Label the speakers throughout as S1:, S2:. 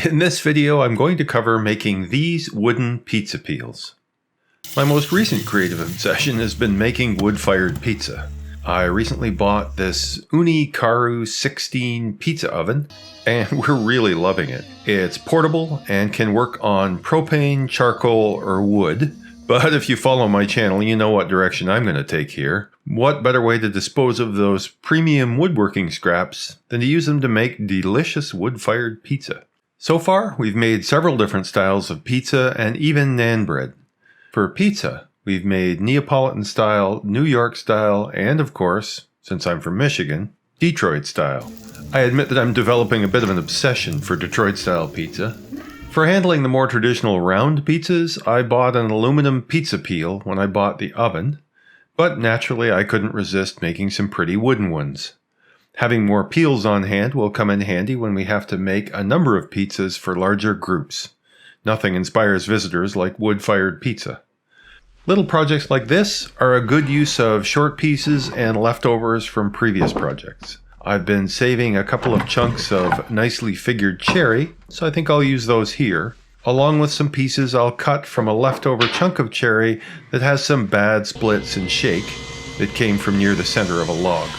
S1: In this video, I'm going to cover making these wooden pizza peels. My most recent creative obsession has been making wood-fired pizza. I recently bought this Ooni Karu 16 pizza oven, and we're really loving it. It's portable and can work on propane, charcoal, or wood. But if you follow my channel, you know what direction I'm going to take here. What better way to dispose of those premium woodworking scraps than to use them to make delicious wood-fired pizza? So far, we've made several different styles of pizza and even naan bread. For pizza, we've made Neapolitan style, New York style, and of course, since I'm from Michigan, Detroit style. I admit that I'm developing a bit of an obsession for Detroit style pizza. For handling the more traditional round pizzas, I bought an aluminum pizza peel when I bought the oven, but naturally I couldn't resist making some pretty wooden ones. Having more peels on hand will come in handy when we have to make a number of pizzas for larger groups. Nothing inspires visitors like wood-fired pizza. Little projects like this are a good use of short pieces and leftovers from previous projects. I've been saving a couple of chunks of nicely figured cherry, so I think I'll use those here, along with some pieces I'll cut from a leftover chunk of cherry that has some bad splits and shake that came from near the center of a log.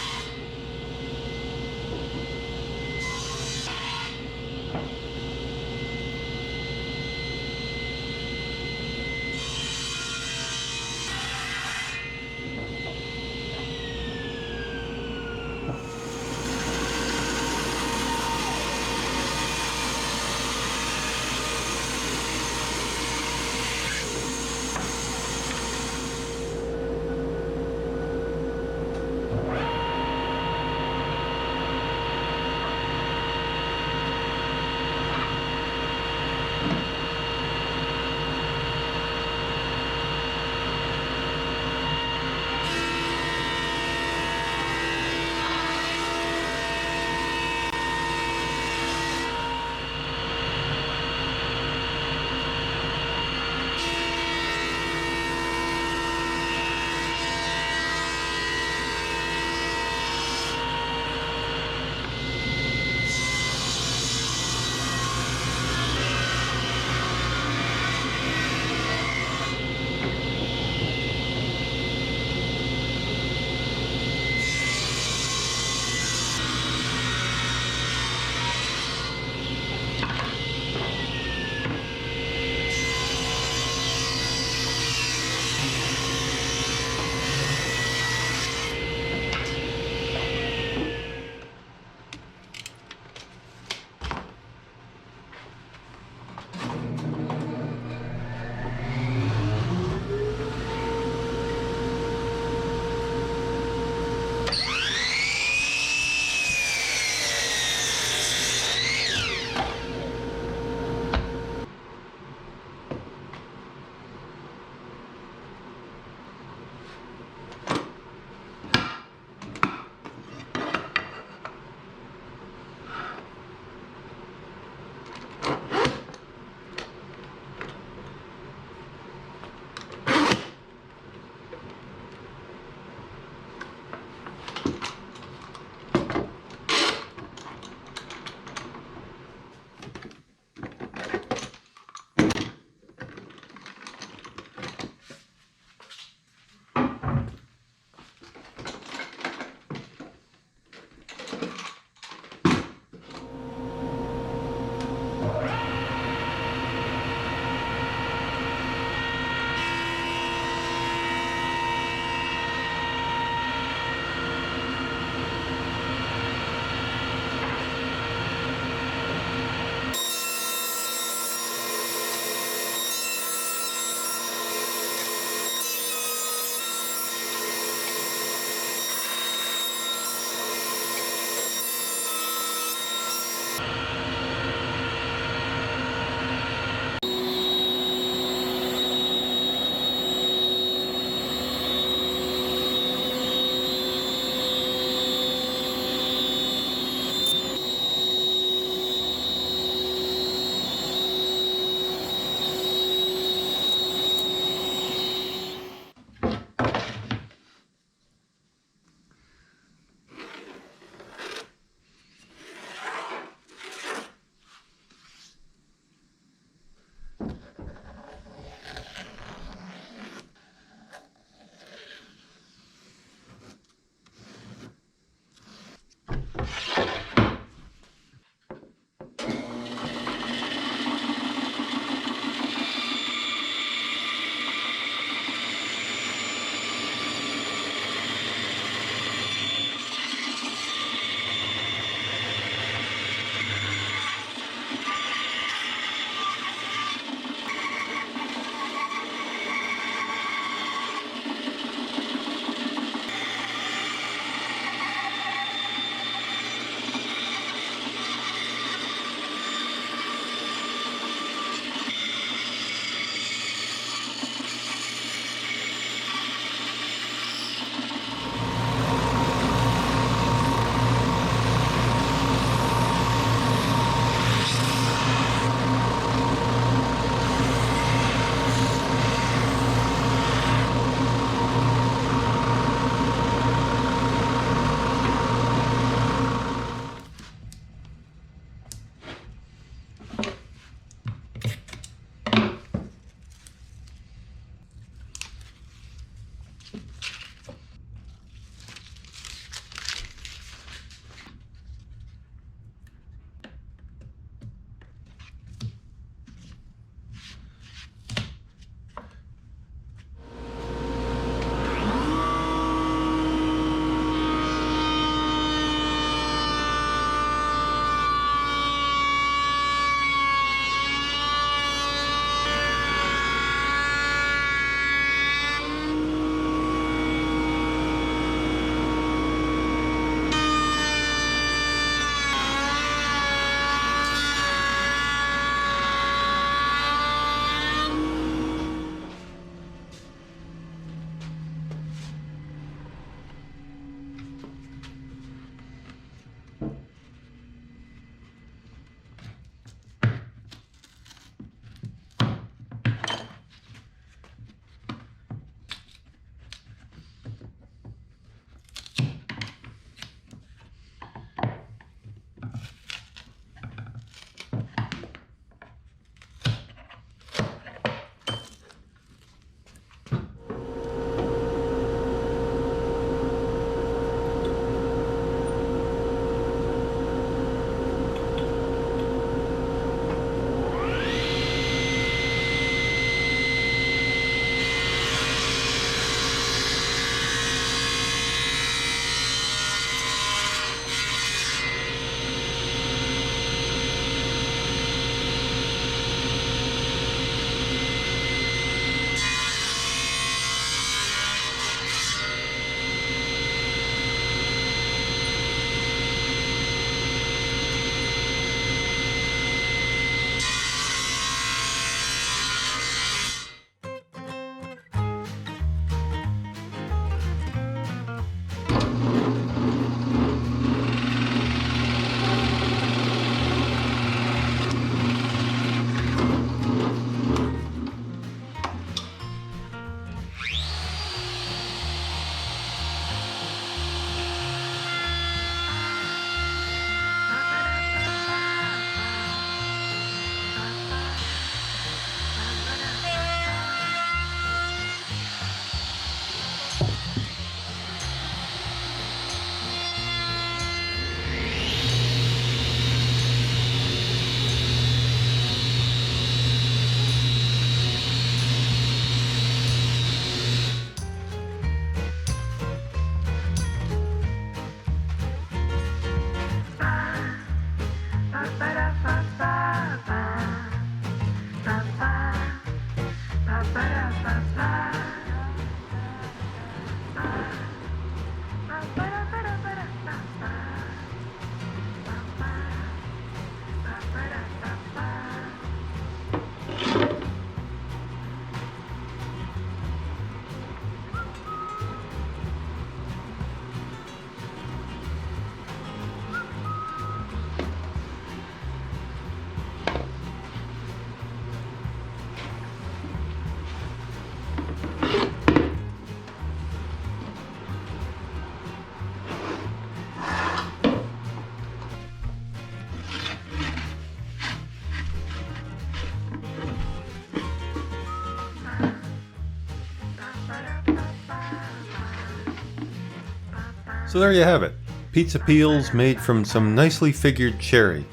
S1: So there you have it. Pizza peels made from some nicely figured cherry.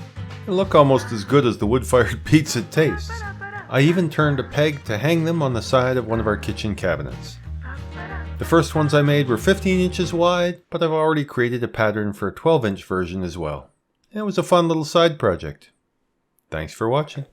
S1: They look almost as good as the wood-fired pizza tastes. I even turned a peg to hang them on the side of one of our kitchen cabinets. The first ones I made were 15 inches wide, but I've already created a pattern for a 12-inch version as well. It was a fun little side project. Thanks for watching.